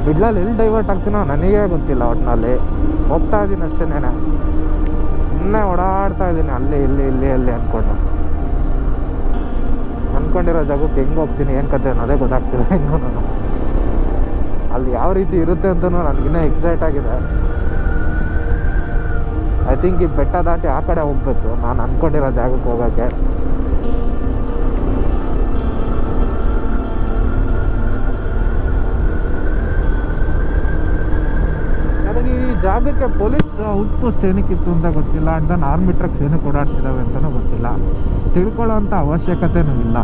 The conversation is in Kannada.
ಮಿಡ್ಲಲ್ಲಿ ಎಲ್ಲಿ ಡೈವರ್ಟ್ ಆಗ್ತೀನೋ ನನಗೇ ಗೊತ್ತಿಲ್ಲ. ಒಟ್ಟಿನಲ್ಲಿ ಹೋಗ್ತಾ ಇದ್ದೀನಿ ಅಷ್ಟೇನೆ, ಸುಮ್ಮನೆ ಓಡಾಡ್ತಾ ಇದ್ದೀನಿ ಅಲ್ಲಿ ಇಲ್ಲಿ ಅಂದ್ಕೊಂಡಿರೋ ಜಾಗಕ್ಕೆ ಹೆಂಗೆ ಹೋಗ್ತೀನಿ ಏನು ಕತೆ ಅನ್ನೋದೇ ಗೊತ್ತಾಗ್ತಿಲ್ಲ ಇನ್ನೂ. ನಾನು ಅಲ್ಲಿ ಯಾವ ರೀತಿ ಇರುತ್ತೆ ಅಂತಲೂ ನನಗಿನ್ನೂ ಎಕ್ಸೈಟ್ ಆಗಿದೆ. ಐ ಥಿಂಕ್ ಈ ಬೆಟ್ಟ ದಾಟಿ ಆ ಕಡೆ ಹೋಗ್ಬೇಕು ನಾನು ಅಂದ್ಕೊಂಡಿರೋ ಜಾಗಕ್ಕೆ ಹೋಗೋಕ್ಕೆ. ನನಗೆ ಈ ಜಾಗಕ್ಕೆ ಪೊಲೀಸ್ ಔಟ್ ಪೋಸ್ಟ್ ಏನಕ್ಕಿತ್ತು ಅಂತ ಗೊತ್ತಿಲ್ಲ. ಆ್ಯಂಡ್ ದೆನ್ ಆರ್ಮಿ ಟ್ರಕ್ಸ್ ಏನಕ್ಕೆ ಓಡಾಡ್ತಿದ್ದಾವೆ ಅಂತಲೂ ಗೊತ್ತಿಲ್ಲ. ತಿಳ್ಕೊಳ್ಳೋ ಅಂಥ ಅವಶ್ಯಕತೆನೂ ಇಲ್ಲ.